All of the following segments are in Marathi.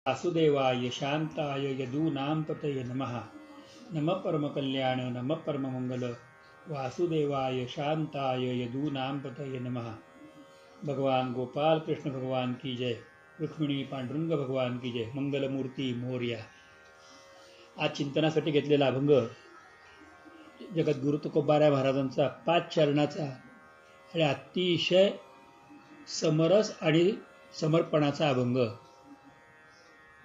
वासुदेवाय शांताय यदूनां पतये नमः। नमः परमकल्याण नमः परममंगल वासुदेवाय शांताय यदूनां पतये नमः। भगवान गोपाल कृष्ण भगवान की जय, रुक्मिणी पांडुरंग भगवान की जय, मंगलमूर्ती मोरया। आज चिंतनासाठी घेतलेला अभंग जगद्गुरु तुकोबाराय महाराजांचा 5 चरणाचा आणि अतिशय समरस आणि समर्पणाचा अभंग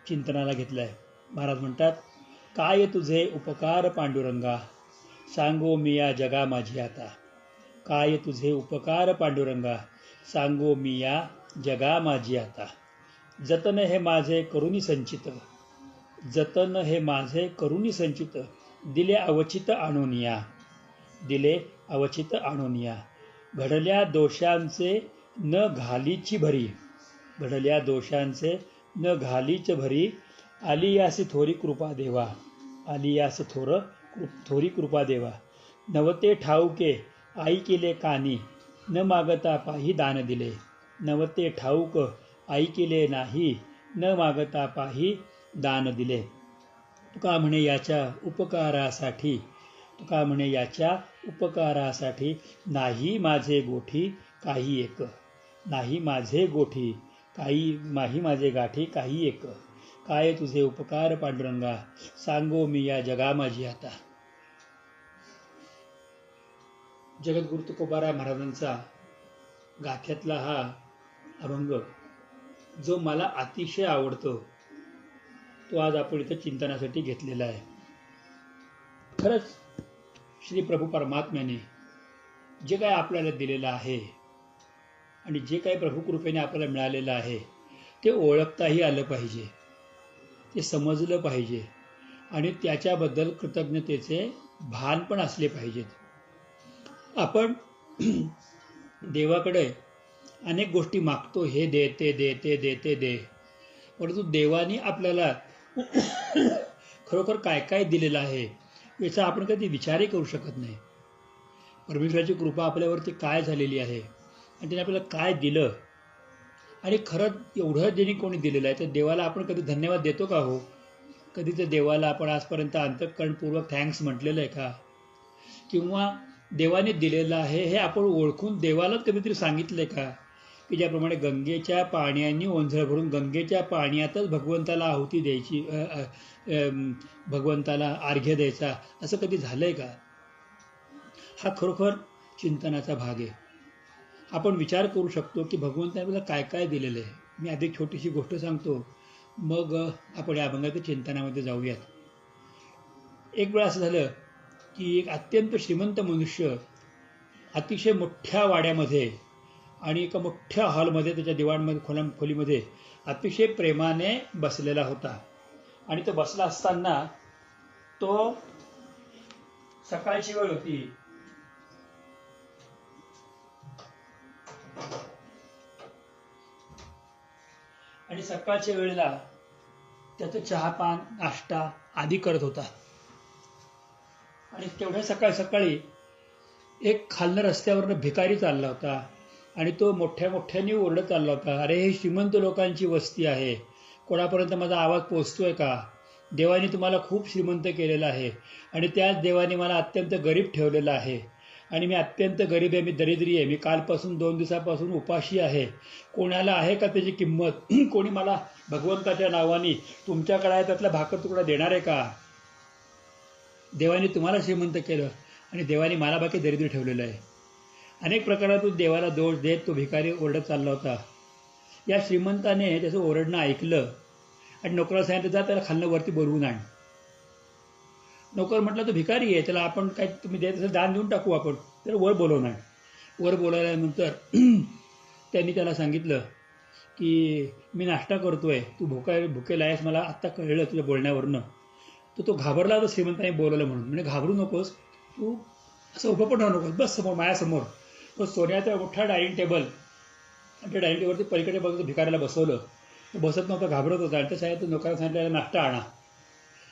चिंतनाला घेतलाय। महाराज म्हणतात, काय तुझे उपकार पांडुरंगा, सांगो मी या जगा माझी आता। काय तुझे उपकार पांडुरंगा, सांगो मी या जगा माझी आता। जतन हे माझे करुणी संचित, जतन हे माझे करुणी संचित, दिले अवचित आणूनिया, दिले अवचित आणूनिया। घडल्या दोषांचे न घालीची भरी, घडल्या दोषांचे न घालीच भरी, आली यास थोरी कृपा देवा, आली यास थोरी कृपा देवा। नवते ठाऊके आई केले कानी, न मागता पाही दान दिले, नवते ठाऊक आई केले नाही, न मागता पाही दान दिले। तुका म्हणे याच्या उपकारासाठी, तुका म्हणे याच्या उपकारासाठी, नाही माझे गोठी काही एक, नाही माझे गोठी काही, नाही माझे गाठी काही एक। काय तुझे उपकार पांडुरंगा, सांगो मी या जगा माझी आता। जगद्गुरु तुकोबाराय महाराजांचा गाथ्यातला हा अभंग जो मला अतिशय आवडतो, तो आज आपण इथं चिंतनासाठी घेतलेला आहे। खरंच श्री प्रभू परमात्म्याने जे काय आपल्याला दिलेलं आहे आणि जे काही प्रभू कृपेने आपल्याला मिळालेलं आहे ते ओळखताही आलं पाहिजे, ते समजलं पाहिजे आणि त्याच्याबद्दल कृतज्ञतेचे भान पण असले पाहिजेत। आपण देवाकडे अनेक गोष्टी मागतो, हे दे ते दे ते दे ते दे, परंतु देवाने आपल्याला खरोखर काय काय दिलेलं आहे याचा आपण कधी विचारही करू शकत नाही। परमेश्वराची कृपा आपल्यावरती काय झालेली आहे आणि त्याने आपल्याला काय दिलं, आणि खरंच एवढं ज्यांनी कोणी दिलेलं आहे तर देवाला आपण कधी धन्यवाद देतो का हो? कधी तर देवाला आपण आजपर्यंत अंतःकरणपूर्वक थँक्स म्हटलेलं आहे का? किंवा देवाने दिलेलं आहे हे आपण ओळखून देवालाच कधीतरी सांगितलंय का? की ज्याप्रमाणे गंगेच्या पाण्याने ओंझळ भरून गंगेच्या पाण्यातच भगवंताला आहुती द्यायची, भगवंताला अर्घ्य द्यायचा, असं कधी झालंय का? हा खरोखर चिंतनाचा भाग आहे। आपण विचार करू शकतो की भगवंताने आपल्याला काय काय दिलेलं आहे। मी आधी छोटीशी गोष्ट सांगतो, मग आपण या अभंगाच्या चिंतनामध्ये जाऊयात। एक वेळ असं झालं की एक अत्यंत श्रीमंत मनुष्य अतिशय मोठ्या वाड्यामध्ये आणि एका मोठ्या हॉलमध्ये, त्याच्या दिवाणमध्ये खोलीमध्ये अतिशय प्रेमाने बसलेला होता। आणि तो बसला असताना तो सकाळची वेळ होती, आणि सकाळच्या वेळेला त्याचं चहापान नाश्ता आदी करत होता। आणि तेवढ्या सकाळी सकाळी एक खालनं रस्त्यावरनं भिकारी चालला होता आणि तो मोठ्या मोठ्याने ओरडत चालला होता, अरे हे श्रीमंत लोकांची वस्ती आहे, कोणापर्यंत माझा आवाज पोचतोय का? देवाने तुम्हाला खूप श्रीमंत केलेलं आहे आणि त्याच देवाने मला अत्यंत गरीब ठेवलेलं आहे, आणि मी अत्यंत गरीब आहे, मी दरिद्री आहे, मी कालपासून 2 दिवसापासून उपाशी आहे। कोणाला आहे का त्याची किंमत? कोणी मला भगवंताच्या नावाने तुमच्याकडे आहे त्यातला भाकर तुकडा देणार आहे का? देवाने तुम्हाला श्रीमंत केलं आणि देवाने मला बाकी दरिद्री ठेवलेलं आहे। अनेक प्रकारातून देवाला दोष देत तो भिकारी ओरडत चालला होता। या श्रीमंताने त्याचं ओरडणं ऐकलं आणि नोकराला सांगितलं, जा त्याला खालनं वरती बोलवून आण। नोकर म्हटलं, तो भिकारी आहे, त्याला आपण काय तुम्ही देत असेल दान देऊन टाकू आपण, तर वर बोलवून आण। वर बोलावल्यानंतर त्यांनी त्याला सांगितलं की मी नाश्ता करतोय, तू भुकेला आहेस, मला आत्ता कळलं तुझ्या बोलण्यावरनं। तो घाबरला होता श्रीमंताने बोलवलं म्हणून, म्हणजे घाबरू नकोस, तू असं उभं पण राहू नकोस, बस समोर माझ्यासमोर। तो सोन्याचा मोठा डायनिंग टेबल, आणि त्या डायनिंग टेबलवरती पलीकडे बघत भिकाऱ्याला बसवलं। तो बसत नव्हता, घाबरत होता, आणि त्या नोकराला सांगितलं नाश्ता आणा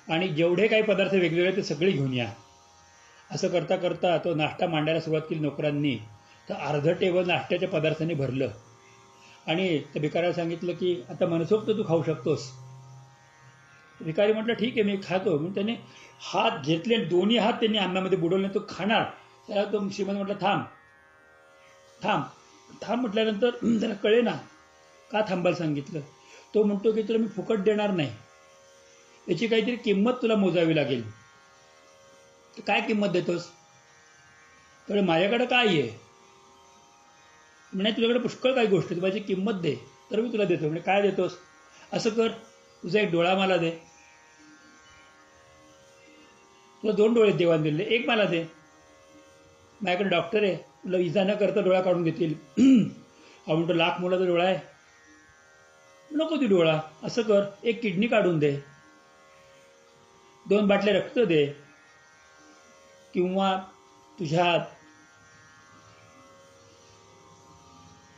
आणि जेवढे काही पदार्थ वेगवेगळे ते सगळे घेऊन या। असं करता करता तो नाश्ता मांडायला सुरुवात केली नोकरांनी, तर अर्धं टेबल नाश्त्याच्या पदार्थांनी भरलं आणि त्या भिकाऱ्याला सांगितलं की आता मनसोक्त तू खाऊ शकतोस। भिकारी म्हटलं ठीक आहे मी खातो. म्हणून त्याने हात घेतले आणि दोन्ही हात त्यांनी अन्नामध्ये बुडवले. तो खाणार. त्याला तो श्रीमंत म्हटलं थांब थांब थांब म्हटल्यानंतर त्याला कळे ना का थांबायला सांगितलं. तो म्हणतो की तुला मी फुकट देणार नाही, याची काहीतरी किंमत तुला मोजावी लागेल. काय किंमत देतोस? तर माझ्याकडे काय आहे म्हणे, तुझ्याकडे पुष्कळ काही गोष्टी, माझी किंमत दे तर मी तुला देतो. म्हणजे काय देतोस? असं कर, तुझा एक डोळा मला दे. तुला 2 डोळे देवाने दिले, एक मला दे. माझ्याकडे डॉक्टर आहे, तुला इजा न करता डोळा काढून घेतील. हा म्हणतो लाख मुलाचा डोळा आहे, नको ती डोळा. असं कर, एक किडनी काढून दे, 2 बाटल्या रक्त दे, किंवा तुझ्या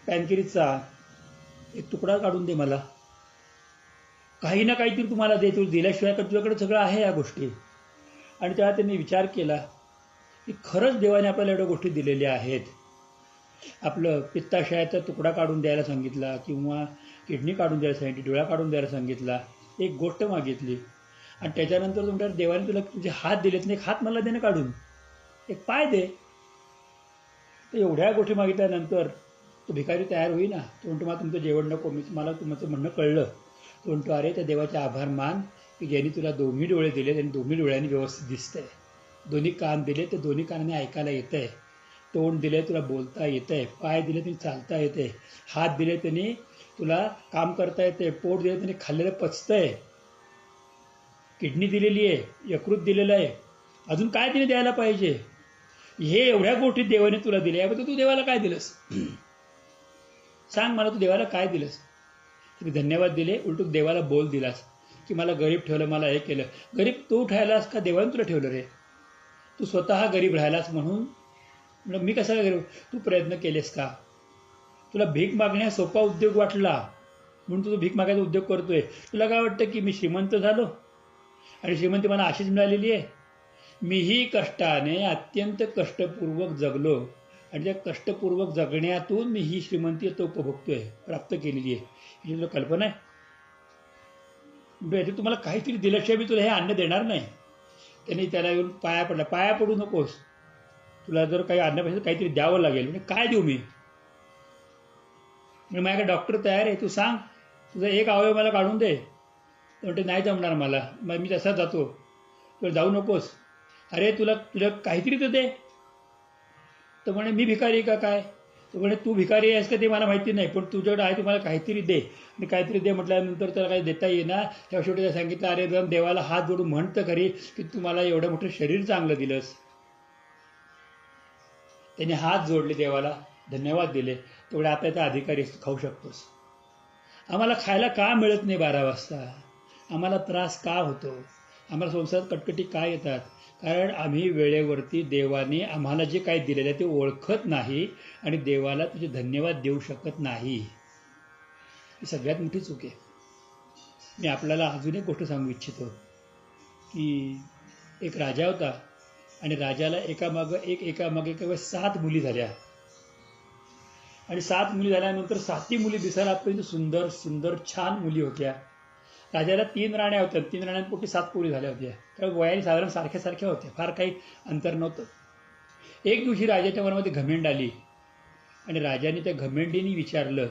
पॅनकिरीचा एक तुकडा काढून दे मला. काही ना काहीतरी तुम्हाला दे, तू दिल्याशिवाय तुझ्याकडे सगळं आहे या गोष्टी. आणि तेव्हा त्यांनी विचार केला की खरंच देवाने आपल्याला एवढ्या गोष्टी दिलेल्या आहेत. आपलं पित्ताशयाचा तुकडा काढून द्यायला सांगितला, किंवा किडनी काढून द्यायला सांगितली, डोळा काढून द्यायला सांगितला, एक गोष्ट मागितली. आणि त्याच्यानंतर तुमच्या देवाने तुला तुझे हात दिलेत नाही, एक हात मला दे ना काढून, एक पाय दे. तर एवढ्या गोष्टी मागितल्यानंतर तो भिकारी तयार होईना. तो म्हणतो मला तुमचं जेवण नको, मला तुमचं म्हणणं कळलं. तो म्हणतो अरे त्या देवाचे आभार मान की ज्यांनी तुला 2 डोळे दिले, त्यांनी 2 डोळ्यांनी व्यवस्थित दिसतंय. 2 कान दिले, ते 2 कानाने ऐकायला येतंय. तोंड दिले, तुला बोलता येतंय. पाय दिले, त्यांनी चालता येते. हात दिले, त्यांनी तुला काम करता येते. पोट दिले, त्यांनी खाल्लेलं पचतंय. किडनी दिलेली आहे, यकृत दिलेलं आहे. अजून काय तिने द्यायला पाहिजे? हे एवढ्या गोष्टी देवाने तुला दिल्या, याबद्दल तू देवाला काय दिलंस? सांग मला, तू देवाला काय दिलंस? तुम्ही धन्यवाद दिले, उलटून देवाला बोल दिलास की मला गरीब ठेवलं, मला हे केलं. गरीब तू ठेवलास का देवाने तुला ठेवलं रे? तू स्वतः गरीब राहिलास म्हणून मी कसा गरीब? तू प्रयत्न केलेस का? तुला भीक मागण्या सोपा उद्योग वाटला म्हणून तू भीक मागायचा उद्योग करतोय. तुला काय वाटतं की मी श्रीमंत झालो आणि श्रीमंती मला अशीच मिळालेली आहे? मीही कष्टाने अत्यंत कष्टपूर्वक जगलो आणि त्या कष्टपूर्वक जगण्यातून मी ही श्रीमंती तो उपभोगतोय, प्राप्त केलेली आहे. ही तुला कल्पना आहे? तुम्हाला काहीतरी दिल्याशिवाय मी तुला हे अन्न देणार नाही. त्यांनी त्याला येऊन पाया पडला. पाया पडू नकोस, तुला जर काही अन्नापासून काहीतरी द्यावं लागेल. म्हणजे काय देऊ मी? माझ्याकडे डॉक्टर तयार आहे, तू सांग तुझा एक अवयव मला काढून दे. तर म्हणते नाही जमणार मला, मग मी तसा जातो. तुला जाऊ नकोस. अरे तुला काहीतरी तर दे. तर म्हणे मी भिकारी का काय? तो म्हणे तू भिकारी आहेस का ते मला माहिती नाही, पण तुझ्याकडे आहे, तुम्हाला काहीतरी दे. आणि काहीतरी दे म्हटल्यानंतर त्याला काही देता येईना. तेव्हा शेवटी त्याला सांगितलं अरे जाऊन देवाला हात जोडून म्हणतं खरी की तू मला एवढं मोठं शरीर चांगलं दिलंस. त्याने हात जोडले, देवाला धन्यवाद दिले. तेवढे आता त्या अधिकारी खाऊ शकतोस. आम्हाला खायला का मिळत नाही 12 वाजता? आम्हाला त्रास का होतो? आम्हाला संसारात कटकटी का येतात? कारण आम्ही वेळेवरती देवाने आम्हाला जे काही दिलेलं आहे ते ओळखत नाही आणि देवाला तुझे धन्यवाद देऊ शकत नाही. ही सगळ्यात मोठी चूक आहे. मी आपल्याला अजून एक गोष्ट सांगू इच्छितो की एक राजा होता आणि राजाला एकामागे 7 मुली झाल्या. आणि 7 मुली झाल्यानंतर 7ही मुली दिसायला अत्यंत सुंदर सुंदर छान मुली होत्या. राजाला 3 राण्या होत्या, 3 राण्यांपोटी 7 पोरी झाल्या होत्या. त्यामुळे वयाने साधारण सारख्या होत्या, फार काही अंतर नव्हतं. एक दिवशी राजाच्या मनामध्ये घमेंड आली आणि राजाने त्या घमेंडीने विचारलं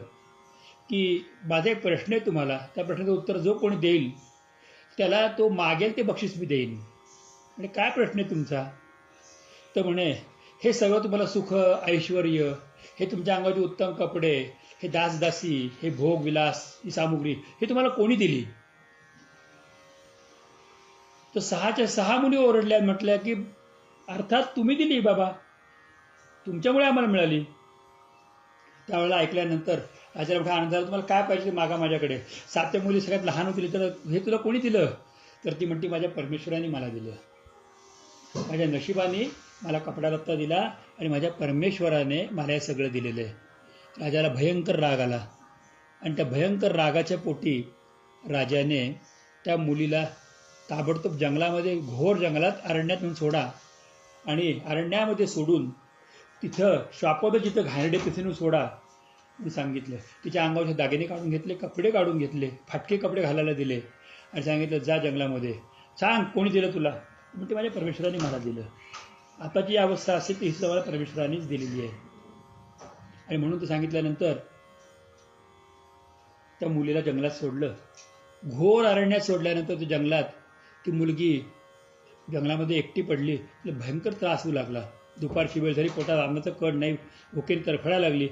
की माझा एक प्रश्न आहे तुम्हाला, त्या प्रश्नाचं उत्तर जो कोणी देईल त्याला तो मागेल ते बक्षीस मी देईन. आणि काय प्रश्न आहे तुमचा? तर म्हणे हे सगळं तुम्हाला सुख ऐश्वर, हे तुमच्या अंगाचे उत्तम कपडे, हे दासदासी, हे भोग विलास, ही सामुग्री हे तुम्हाला कोणी दिली? तर 6च्या 6 मुली ओरडल्या, म्हटल्या की अर्थात तुम्ही दिली बाबा, तुमच्यामुळे आम्हाला मिळाली. त्यावेळेला ऐकल्यानंतर राजाला मोठा आनंद झाला. तुम्हाला काय पाहिजे मागा माझ्याकडे. 7 मुली सगळ्यात लहान होती. तर हे तुला कोणी दिलं? तर ती म्हणते माझ्या परमेश्वराने मला दिलं. माझ्या नशिबाने मला कपडा लत्ता दिला आणि माझ्या परमेश्वराने मला हे सगळं दिलेलं आहे. राजाला भयंकर राग आला आणि त्या भयंकर रागाच्या पोटी राजाने त्या मुलीला ताबडतोब जंगलामध्ये, घोर जंगलात, अरण्यात नेऊन सोडा आणि अरण्यामध्ये सोडून तिथं श्वापद जिथं घाणडे तिथे नेऊन सोडा म्हणून सांगितलं. तिच्या अंगावरचे दागिने काढून घेतले, कपडे काढून घेतले, फाटके कपडे घालायला दिले आणि सांगितलं जा जंगलामध्ये, सांग कोणी दिलं तुला. म्हणते माझ्या परमेश्वराने मला दिलं. आता जी अवस्था असेल ती सुद्धा मला परमेश्वरानेच दिलेली आहे. आणि म्हणून ते सांगितल्यानंतर त्या मुलीला जंगलात सोडलं. घोर अरण्यात सोडल्यानंतर ते जंगलात ती मुलगी जंगलामध्ये एकटी पडली. तिला भयंकर त्रास होऊ लागला. दुपारची वेळ झाली, पोटात अन्नाचं कड नाही, भुकेने तरफडायला लागली.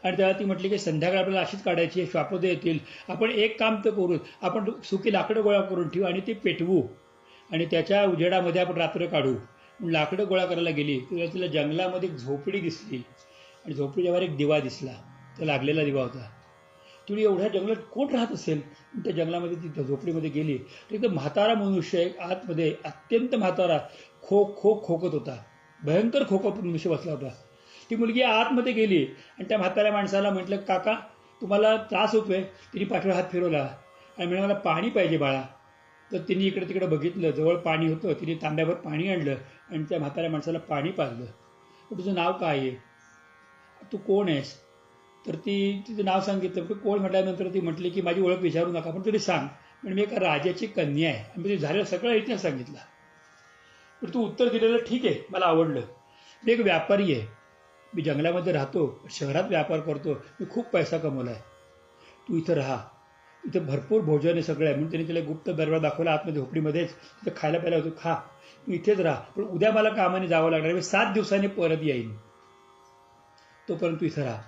आणि तेव्हा ती म्हटली की संध्याकाळ आपल्याला अशीच काढायची, श्वापदे येतील, आपण एक काम तर करू, आपण सुकी लाकडं गोळा करून ठेवू आणि ते पेटवू आणि त्याच्या उजेडामध्ये आपण रात्र काढू. म्हणून लाकडं गोळा करायला गेली. तेव्हा तिला जंगलामध्ये एक झोपडी दिसली आणि झोपडीच्या वर एक दिवा दिसला. तो लागलेला दिवा होता. तुम्ही एवढ्या जंगलात कोण राहत असेल. त्या जंगलामध्ये ती झोपडीमध्ये गेली तर एकदम म्हातारा मनुष्य एक आतमध्ये अत्यंत म्हातारा खोकत होता. भयंकर खोकत मनुष्य बसला होता. ती मुलगी आतमध्ये गेली आणि त्या म्हाताऱ्या माणसाला म्हटलं काका तुम्हाला त्रास होतोय. तिने पाठीवर हात फिरवला आणि म्हणे मला पाणी पाहिजे बाळा. तर तिने इकडे तिकडे बघितलं, जवळ पाणी होतं. तिने तांब्याभर पाणी आणलं आणि त्या म्हाताऱ्या माणसाला पाणी पाजलं. तुझं नाव काय आहे, तू कोण आहेस. तर तिचं नाव सांगितलं. कोण म्हटल्यानंतर ती म्हटली की माझी ओळख विचारू नका, पण तरी सांग. म्हणजे मी एका राजाची कन्या आहे. आणि ते झालेलं सगळं इतिहास सांगितला. पण तू उत्तर दिलेलं ठीक आहे, मला आवडलं. मी एक व्यापारी आहे, मी जंगलामध्ये राहतो, शहरात व्यापार करतो, मी खूप पैसा कमवला आहे. तू इथं राहा, इथं भरपूर भोजन आहे, सगळं आहे. म्हणून त्यांनी तिला गुप्त दरबार दाखवला आतमध्ये झोपडीमध्येच. तिथं खायला प्यायला होतं, खा, तू इथेच राहा, पण उद्या मला कामाने जावं लागणार, मी 7 दिवसांनी परत येईन, तोपर्यंत तू इथं राहा.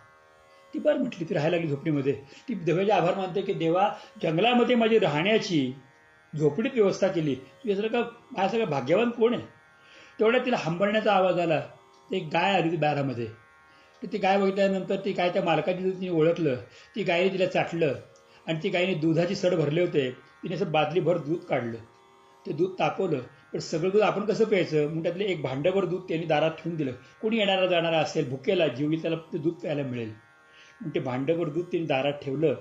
ती बरं म्हटली. ती राहायला लागली झोपडीमध्ये. ती देवाचे आभार मानते की देवा जंगलामध्ये माझी राहण्याची झोपडीत व्यवस्था केली, तुझ्यासारखं माझ्यासारखं भाग्यवान कोण आहे. तेवढ्या तिला हंबरण्याचा आवाज आला. एक गाय आली ती दारामध्ये. तर ती गाय बघितल्यानंतर ती गाय त्या मालकाची तिने ओळखलं. ती गायीने तिला चाटलं आणि ती गायीने दुधाची सड भरले होते. तिने असं बादलीभर दूध काढलं. ते दूध तापवलं. पण सगळं दूध आपण कसं प्यायचं म्हणून त्यातलं एक भांडभर दूध त्यांनी दारात ठेवून दिलं. कोणी येणारा जाणारा असेल, भुकेला जीव त्याला ते दूध प्यायला मिळेल. मग ते भांडभर दूध त्यांनी दारात ठेवलं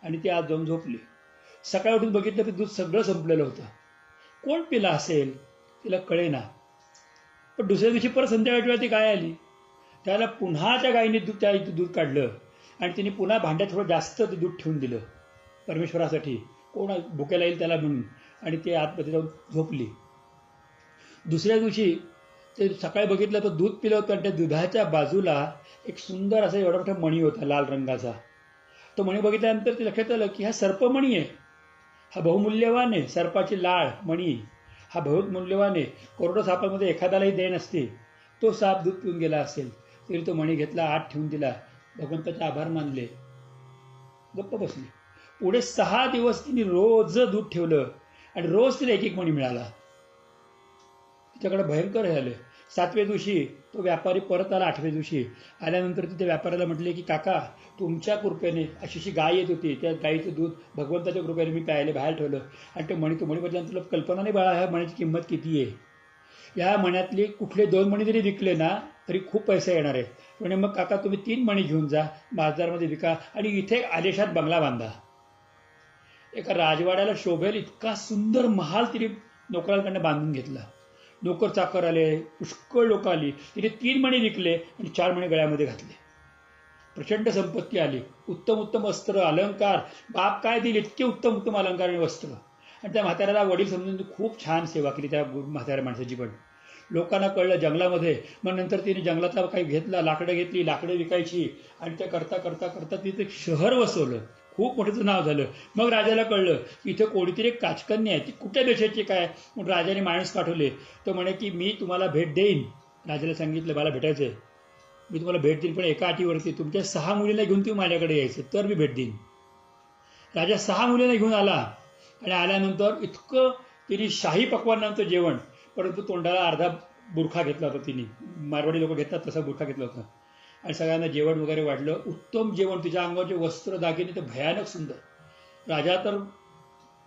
आणि ती आज जाऊन झोपली. सकाळी उठून बघितलं ते दूध सगळं संपलेलं होतं. कोण पिला असेल तिला कळेना. पण दुसऱ्या दिवशी परत संध्याकाळच्या वेळा ती गाय आली. त्याला पुन्हा त्या गायीने त्या दूध काढलं आणि तिने पुन्हा भांड्यात थोडं जास्त ते दूध ठेवून दिलं परमेश्वरासाठी, कोण भुकेला येईल त्याला म्हणून. आणि ते आतमध्ये जाऊन झोपली. दुसऱ्या दिवशी ते सकाळी बघितलं तर दूध पिलं होतं आणि त्या दुधाच्या बाजूला एक सुंदर असा एवढा मोठा मणी होता लाल रंगाचा. तो मणी बघितल्यानंतर ते लक्षात आलं की हा सर्पमणी आहे, हा बहुमूल्यवान आहे. सर्पाची लाळ मणी हा बहुत मूल्यवान आहे. करोडो सापामध्ये एखाद्यालाही देण असते. तो साप दूध पिऊन गेला असेल तरी तो मणी घेतला, आत ठेवून दिला, भगवंताचे आभार मानले, गप्प बसली. पुढे 6 दिवस तिने रोज दूध ठेवलं आणि रोज तिला एक एक मणी मिळाला. तिच्याकडे भयंकर हे आले. 7व्या दिवशी तो व्यापारी परत आला. 8व्या दिवशी आल्यानंतर तिथे व्यापाऱ्याला म्हटले की काका तुमच्या कृपेने अशी गाय येत होती, त्या गायीचं दूध भगवंताच्या कृपेने मी प्यायला बाहेर ठेवलं आणि ते मणी, तो मणी बदल्यानंतर तुला कल्पना नाही बाळा ह्या मण्याची किंमत किती आहे. या मण्यातले कुठले 2 मणी जरी विकले ना तरी खूप पैसे येणार आहे. म्हणजे मग काका तुम्ही 3 मणी घेऊन जा, बाजारामध्ये विका आणि इथे आलेशात बंगला बांधा. एका राजवाड्याला शोभेल इतका सुंदर महाल तिने नोकरांकडनं बांधून घेतला. नोकर चाकर आले, पुष्कळ लोक आली. तिने 3 मणी विकले आणि 4 मणी गळ्यामध्ये घातले. प्रचंड संपत्ती आली. उत्तम उत्तम वस्त्र, अलंकार, बाप काय दिले इतके उत्तम उत्तम अलंकार आणि वस्त्र. आणि त्या म्हाताऱ्याला वडील समजून खूप छान सेवा केली त्या म्हाताऱ्या माणसाची. पण लोकांना कळलं जंगलामध्ये. मग नंतर तिने जंगलातला काही घेतला, लाकडं घेतली, लाकडं विकायची आणि त्या करता करता करता तिथे एक शहर वसवलं. खूप मोठं नाव झालं. मग राजाला कळलं की इथं कोणीतरी एक काचकन्या आहे, ती कुठल्या देशाची काय. मग राजाने माणूस पाठवले. तो म्हणे की मी तुम्हाला भेट देईन. राजाला सांगितलं मला भेटायचं आहे, मी तुम्हाला भेट देईन, पण एका अटीवरती तुमच्या 6 मुलीला घेऊन तुम्ही माझ्याकडे यायचं तर मी भेट देईन. राजा 6 मुलीला घेऊन आला आणि आल्यानंतर इतकं तिने शाही पक्वानांचं जेवण, परंतु तोंडाला अर्धा बुरखा घेतला होता तिने, मारवाडी लोक घेतात तसा बुरखा घेतला होता. आणि सगळ्यांना जेवण वगैरे वाढलं. उत्तम जेवण. तिच्या अंगावरचे वस्त्र दागिने तर भयानक सुंदर. राजा तर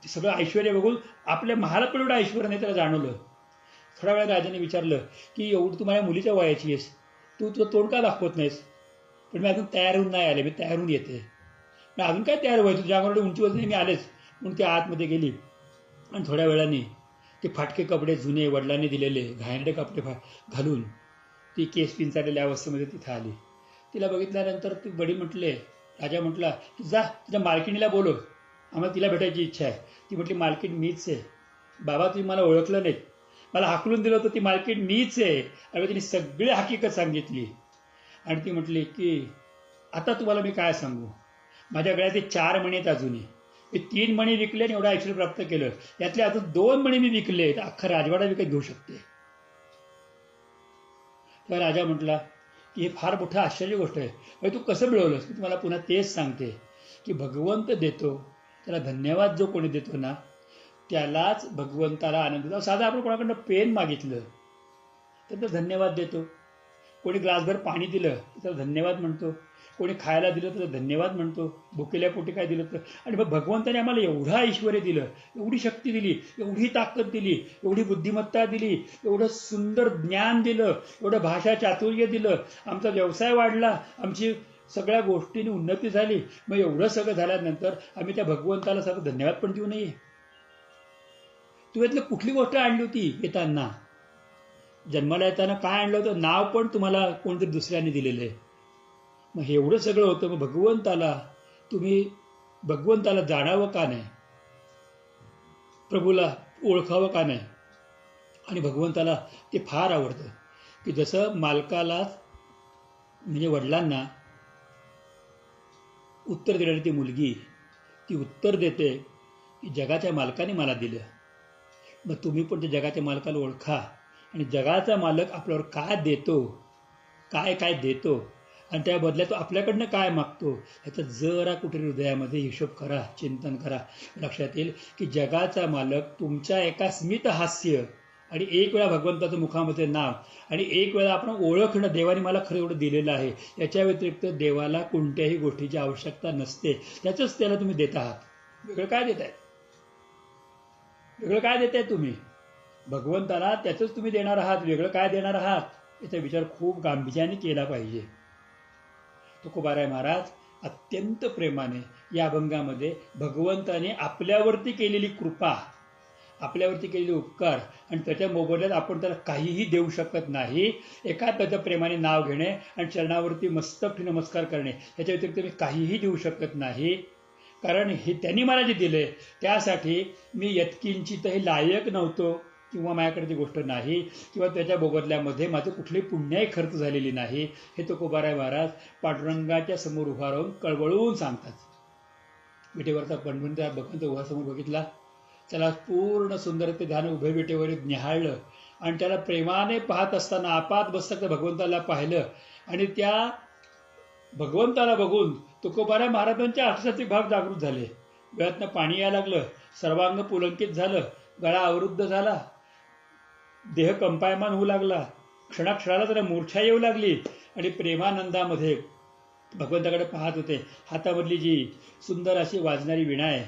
सगळं ऐश्वर्य बघून आपल्या महालात पण एवढं ऐश्वर्य नाही त्याला जाणवलं. थोड्या वेळा राजाने विचारलं की एवढं तू माझ्या मुलीच्या वयाची आहेस, तू तुझं तोंड का दाखवत नाहीस. पण मी अजून तयार होऊन नाही आले, मी तयार होऊन येते. मी अजून काय तयार व्हायचं, तुझ्या अंगावर उंचीवर नाही मी आलेच. म्हणून ती आतमध्ये गेली आणि थोड्या वेळाने ते फाटके कपडे जुने वडिलांनी दिलेले घाणेरडे कपडे घालून ती केस पिंचारलेल्या अवस्थेमध्ये तिथं आली. तिला बघितल्यानंतर ती वडील म्हटले, राजा म्हटला की जा तुझ्या मालकिणीला बोलव. आम्हाला तिला भेटायची इच्छा आहे. ती म्हटली मालकीण मीच आहे. बाबा तुम्ही मला ओळखलं नाहीत, मला हाकलून दिलं होतं, ती मालकीण मीच आहे. आणि तिने सगळी हकीकत सांगितली. आणि ती म्हटली की आता तुम्हाला मी काय सांगू, माझ्या गळ्यात ते 4 मणी आहेत अजूनही. मी 3 मणी विकले आणि एवढं ऐश्वर्य प्राप्त केलं. यातले अजून 2 मणी मी विकले तर अख्खा राजवाडा विकत घेऊ शकते. तेव्हा राजा म्हटला की हे फार मोठं आश्चर्य गोष्ट आहे. म्हणजे तू कसं मिळवलंस? मी तुम्हाला पुन्हा तेच सांगते की भगवंत देतो, त्याला धन्यवाद जो कोणी देतो ना त्यालाच भगवंताला आनंद देतो. साधा आपण कोणाकडनं पेन मागितलं तर तो धन्यवाद देतो. कोणी ग्लासभर पाणी दिलं तर त्याला धन्यवाद म्हणतो. कोणी खायला दिलं तर धन्यवाद म्हणतो. भुकेल्या पोटी काय दिलं तर. आणि मग भगवंताने आम्हाला एवढं ऐश्वर्य दिलं, एवढी शक्ती दिली, एवढी ताकद दिली, एवढी बुद्धिमत्ता दिली, एवढं सुंदर ज्ञान दिलं, एवढं भाषा चातुर्य दिलं, आमचा व्यवसाय वाढला, आमची सगळ्या गोष्टींनी उन्नती झाली. मग एवढं सगळं झाल्यानंतर आम्ही त्या भगवंताला सगळं धन्यवाद पण देऊ नये? तू यातलं कुठली गोष्ट आणली होती येताना? जन्माला येताना काय आणलं होतं? नाव पण तुम्हाला कोणतरी दुसऱ्याने दिलेलं आहे. मग हे एवढं सगळं होतं, मग भगवंताला जाणावं का नाही? प्रभूला ओळखावं का नाही? आणि भगवंताला ते फार आवडतं की जसं मालकाला म्हणजे वडिलांना उत्तर देणारी ती मुलगी ती उत्तर देते की जगाच्या मालकाने मला दिलं. मग तुम्ही पण त्या जगाच्या मालकाला ओळखा आणि जगाचा मालक आपल्यावर काय देतो, काय काय देतो आणि त्या बदल्यात तो आपल्याकडनं काय मागतो ह्याचा जरा कुठे हृदयामध्ये हिशोब करा, चिंतन करा. लक्षात येईल की जगाचा मालक तुमच्या एका स्मित हास्य आणि एक वेळा भगवंताचं मुखामध्ये नाव आणि एक वेळा आपण ओळखणं, देवाने मला खरं एवढं दिलेलं आहे, याच्या व्यतिरिक्त देवाला कोणत्याही गोष्टीची आवश्यकता नसते. त्याचंच त्याला तुम्ही देत आहात. वेगळं काय देताय? वेगळं काय देताय तुम्ही? भगवंताला त्याचंच तुम्ही देणार आहात. वेगळं काय देणार आहात याचा विचार खूप गांभीर्याने केला पाहिजे. तुकोबाराय महाराज अत्यंत प्रेमाने या अभंगामध्ये भगवंताने आपल्यावरती केलेली कृपा, आपल्यावरती केलेले उपकार आणि त्याच्या मोबदल्यात आपण त्याला काहीही देऊ शकत नाही. एका त्याच्या प्रेमाने नाव घेणे आणि चरणावरती मस्तक नमस्कार करणे याच्या व्यतिरिक्त मी काहीही देऊ शकत नाही. कारण हे त्यांनी मला जे दिले त्यासाठी मी यत्किंचितही लायक नव्हतो किंवा माझ्याकडे ती गोष्ट नाही किंवा त्याच्या मोबदल्यामध्ये माझं कुठलीही पुण्याही खर्च झालेली नाही. हे तुकोबाराय महाराज पांडुरंगाच्या समोर उभा राहून कळवळून सांगतात. विटेवरचा भगवंत उभासमोर बघितला, त्याला पूर्ण सुंदर ते ध्यान उभे विटेवर न्याहाळलं आणि त्याला प्रेमाने पाहत असताना आपात बसता भगवंताला पाहिलं आणि त्या भगवंताला बघून तुकोबाराय महाराजांच्या अक्षराचे भाग जागृत झाले. डोळ्यातनं पाणी यायला लागलं, सर्वांग पुलंकित झालं, गळा अवरुद्ध झाला, देह कंपायमान होऊ लागला, क्षणाक्षणाला त्याला मूर्छा येऊ लागली आणि प्रेमानंदामध्ये भगवंताकडे पाहत होते. हातामधली जी सुंदर अशी वाजणारी वीणा आहे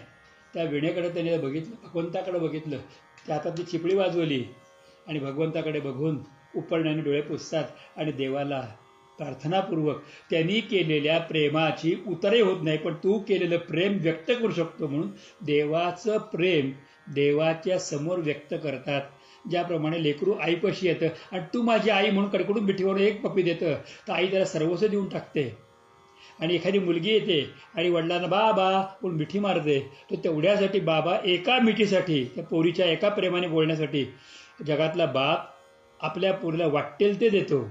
त्या वीणेकडे त्याने बघितलं, भगवंताकडे बघितलं, त्या हातातली चिपळी वाजवली आणि भगवंताकडे बघून उपरण्याने डोळे पुसतात आणि देवाला प्रार्थनापूर्वक त्यांनी केलेल्या प्रेमाची उतरही होत नाही पण तू केलेलं प्रेम व्यक्त करू शकतो म्हणून देवाचं प्रेम देवाच्या समोर व्यक्त करतात. ज्याप्रमाणे लेकरू आईपाशी येतं आणि तू माझी आई म्हणून कडकडून मिठीवर एक पप्पी देतं तर आई त्याला सर्वस्व देऊन टाकते. आणि एखादी मुलगी येते आणि वडिलांना बाबा म्हणून मिठी मारते, तो तेवढ्यासाठी बाबा एका मिठीसाठी, त्या पोरीच्या एका प्रेमाने बोलण्यासाठी जगातला बाप आपल्या पोरीला वाटेल ते देतो.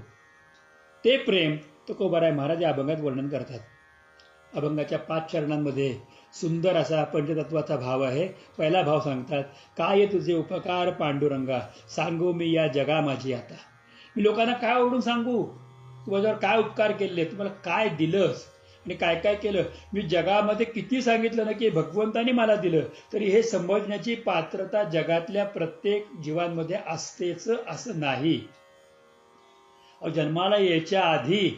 ते प्रेम तुकोबाराय महाराज या अभंगात वर्णन करतात. अभंगाच्या 5 चरणांमध्ये सुंदर असा पंचतत्वाचा भाव आहे. पहिला भाव सांगतात, काय तुझे उपकार पांडुरंगा, सांगू मी या जगा माझी आता. मी लोकांना काय ओरडून सांगू, तू माझ्यावर काय उपकार केले, तुम्हाला काय दिलंस आणि काय काय केलं. मी जगामध्ये किती सांगितलं ना की भगवंतानी मला दिलं तरी हे समजण्याची पात्रता जगातल्या प्रत्येक जीवांमध्ये असतेच असं नाही. जन्माला यायच्या आधी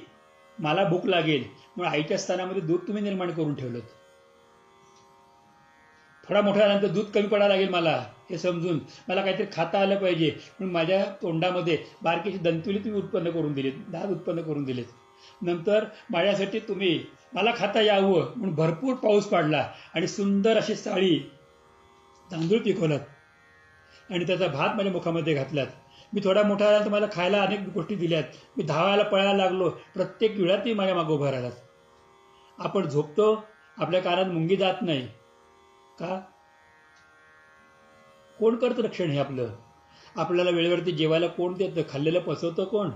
मला भूक लागेल म्हणून आईच्या स्थानामध्ये दूध तुम्ही निर्माण करून ठेवलं. थोडा मोठा झाल्यानंतर दूध कमी पडायला लागेल मला हे समजून मला काहीतरी खाता आलं पाहिजे म्हणून माझ्या तोंडामध्ये बारकीची दंतुली तुम्ही उत्पन्न करून दिलीत, दात उत्पन्न करून दिलेत. नंतर माझ्यासाठी तुम्ही मला खाता यावं म्हणून भरपूर पाऊस पाडला आणि सुंदर अशी साळी तांदूळ पिकवलात आणि त्याचा भात माझ्या मुखामध्ये घातलात. मी थोडा मोठा झाला तर मला खायला अनेक गोष्टी दिल्यात. मी धावायला पळायला लागलो, प्रत्येक वेळात तुम्ही माझ्या मागं उभा राहिलात. आपण झोपतो, आपल्या कानात मुंगी जात नाही, का? कोण करतं रक्षण हे आपलं? आपल्याला वेळेवरती जेवायला कोण देतं? खाल्लेलं पचवतं कोण?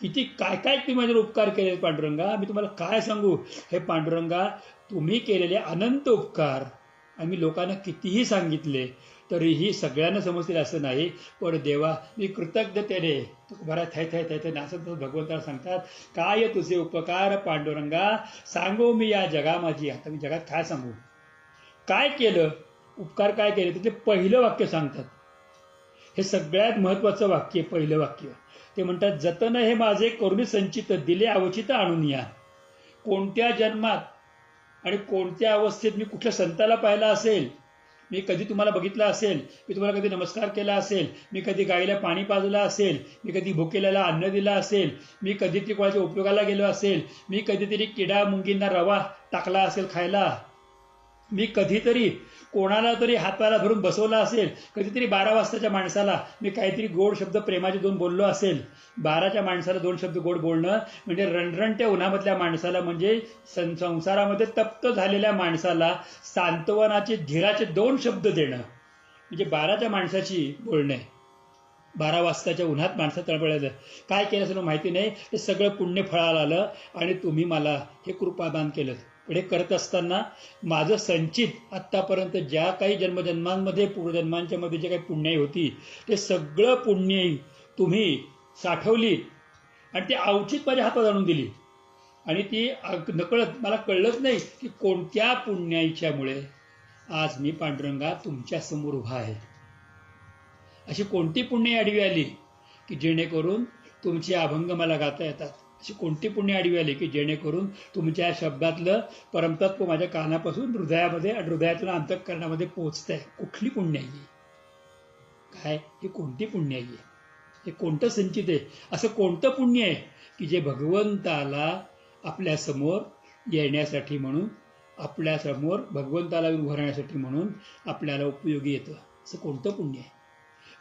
किती काय काय तुम्ही माझ्यावर उपकार केले पांडुरंगा, मी तुम्हाला काय सांगू? हे पांडुरंगा, तुम्ही केलेले अनंत उपकार आम्ही लोकांना कितीही सांगितले तरीही सगळ्यांना समजतील असं नाही. पण देवा, मी कृतज्ञतेने बरा थै थै थै थै नाचत भगवंताला सांगतात, काय तुझे उपकार पांडुरंगा, सांगू मी या जगामाजी. आता मी जगात काय सांगू? काय केलं? उपकार काय केले? त्याचे पहिलं वाक्य सांगतात. हे सगळ्यात महत्वाचं वाक्य, पहिलं वाक्य. ते म्हणतात, जतन हे माझे करुणी संचित, दिले अवचित आणून या. कोणत्या जन्मात आणि कोणत्या अवस्थेत मी कुठल्या संताला पाहिला असेल, मी कधी तुम्हाला बघितलं असेल, मी तुम्हाला कधी नमस्कार केला असेल, मी कधी गाईला पाणी पाजलं असेल, मी कधी भुकेल्याला अन्न दिलं असेल, मी कधीतरी कोणाच्या उपयोगाला गेलो असेल, मी कधीतरी किडा मुंगींना रवा टाकला असेल खायला, मी कधीतरी कोणाला तरी हाताला धरून बसवला असेल, कधीतरी 12 वाजताच्या माणसाला मी काहीतरी गोड शब्द प्रेमाचे 2 बोललो असेल. 12च्या माणसाला 2 शब्द गोड बोलणं म्हणजे रणरणत्या उन्हामधल्या माणसाला, म्हणजे संसारामध्ये तप्त झालेल्या माणसाला सांत्वनाचे धीराचे 2 शब्द देणं म्हणजे 12च्या माणसाची बोलणे. 12 वाजताच्या उन्हात माणसं तळमळलं. काय केलं असं माहिती नाही. हे सगळं पुण्य फळाला आलं आणि तुम्ही मला हे कृपादान केलं. पुढे करत असताना माझं संचित आत्तापर्यंत ज्या काही जन्मजन्मांमध्ये पूर्वजन्मांच्या मध्ये जे काही पुण्याई होती, ते सगळं पुण्याई तुम्ही साठवली आणि ती अवचित माझ्या हातात आणून दिली. आणि ती नकळत मला कळलंच नाही की कोणत्या पुण्याईच्यामुळे आज मी पांडुरंगा तुमच्या समोर उभा आहे. अशी कोणती पुण्य आडवी आली की जेणेकरून तुमचे अभंग मला गाता येतात? अशी कोणती पुण्य आडवी आली की जेणेकरून तुमच्या शब्दातलं परमतत्व माझ्या कानापासून हृदयामध्ये आणि हृदयातून अंतःकरणामध्ये पोहोचतंय? कुठली पुण्याई आहे? काय ही कोणती पुण्याई आहे? हे कोणतं संचित आहे? असं कोणतं पुण्य आहे की जे भगवंताला आपल्यासमोर येण्यासाठी म्हणून, आपल्यासमोर भगवंताला उभं राहण्यासाठी म्हणून आपल्याला उपयोगी येतं? असं कोणतं पुण्य आहे?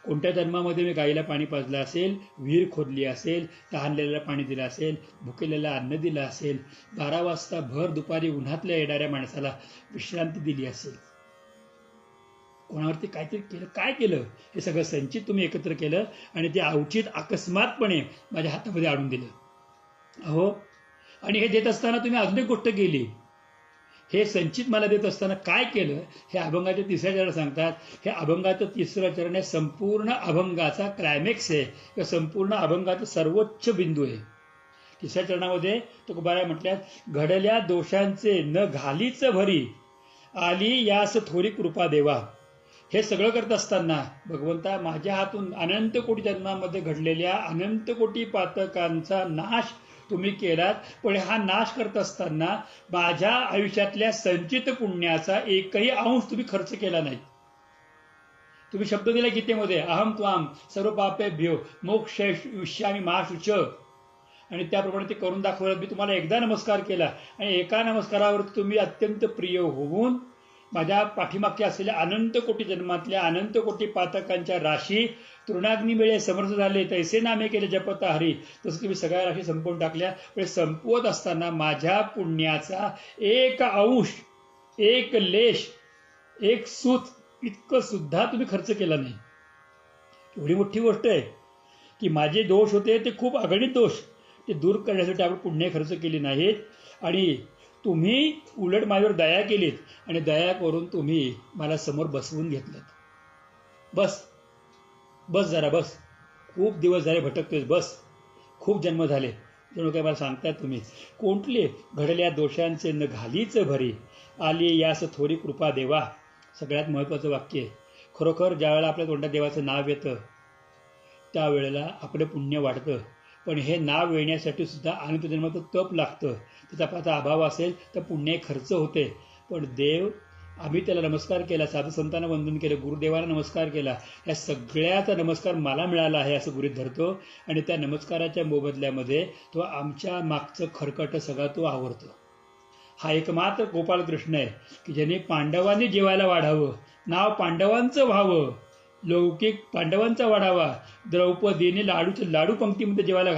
कोणत्या जन्मामध्ये मी गाईला पाणी पाजलं असेल, विहीर खोदली असेल, तहानलेल्याला पाणी दिलं असेल, भुकेल्याला अन्न दिलं असेल, 12 वाजता भर दुपारी उन्हातल्या येणाऱ्या माणसाला विश्रांती दिली असेल, कोणावरती काहीतरी केलं, काय केलं? हे सगळं संचित तुम्ही एकत्र केलं आणि ते अवचित अकस्मातपणे माझ्या हातामध्ये आणून दिलं. अहो, आणि हे देत असताना तुम्ही अजून एक गोष्ट केली. हे संचित मला देत असताना काय केलं हे अभंगाच्या 3ऱ्या चरणात सांगतात. हे अभंगाचं 3रं चरण आहे, संपूर्ण अभंगाचा क्लायमॅक्स आहे किंवा संपूर्ण अभंगाचा सर्वोच्च बिंदू आहे. 3ऱ्या चरणामध्ये तुकोबाराय म्हटल्यात, घडल्या दोषांचे न घालीच भरी, आली यास थोरी कृपा देवा. हे सगळं करत असताना भगवंता, माझ्या हातून अनंत कोटी जन्मांमध्ये घडलेल्या अनंत कोटी पातकांचा नाश तुम्ही केलात, पण हा नाश करत असताना माझ्या आयुष्यातल्या संचित पुण्याचा एकही अंश तुम्ही खर्च केला नाही. तुम्ही शब्द दिला गीतेमध्ये, अहम त्वाम सर्व पापेभ्यो मोक्षयिष्यामि मा शुच, आणि त्याप्रमाणे ते करून दाखवलं. मी तुम्हाला एकदा नमस्कार केला आणि एका नमस्कारावर तुम्ही अत्यंत प्रिय होऊन माझ्या पाठीमागच्या असलेल्या अनंत कोटी जन्मातल्या अनंत कोटी पातकांच्या राशी तृणाग्नी मिळे समर्थ झाले, तैसे नामे केले जपता हरी. तसं तुम्ही सगळ्या राशी संपवून टाकल्या. पण संपवत असताना माझ्या पुण्याचा एक अंश, एक लेश, एक सूत इतकं सुद्धा तुम्ही खर्च केला नाही. एवढी मोठी गोष्ट आहे की माझे दोष होते ते खूप अगणित दोष, ते दूर करण्यासाठी आपण पुण्य खर्च केली नाहीत. आणि तुम्ही उलट माझ्यावर दया केलीत आणि दया करून तुम्ही मला समोर बसवून घेतलं. बस बस जरा बस, खूप दिवस झाले भटकतोय, बस खूप जन्म झाले. जणू काय मला सांगताय तुम्ही, कोणतले घडल्या दोषांचे न घालीच भरी, आली यास थोडी कृपा देवा. सगळ्यात महत्त्वाचं वाक्य आहे. खरोखर ज्यावेळेला आपल्या तोंडात देवाचं नाव येतं त्यावेळेला आपलं पुण्य वाढतं. पण हे नाव येण्यासाठी सुद्धा अनंत जन्माचं तप लागतं. त्याचा आपला अभाव असेल तर पुण्य खर्च होते. पण देव, आम्ही त्याला नमस्कार केला, साधू संतांना वंदन केलं, गुरुदेवांना नमस्कार केला, या सगळ्याचा नमस्कार मला मिळाला आहे असं गृहीत धरतो. आणि त्या नमस्काराच्या मोबदल्यामध्ये तो आमच्या मागचं खरकट सगळं तो आवरतो. हा एकमात्र गोपाळकृष्ण आहे की ज्याने पांडवांनी जेवायला वाढावं, नाव पांडवांचं व्हावं, लौकिक पांडवांचा वाढावा, द्रौपदीने लाडू पंक्तीमध्ये जेवायला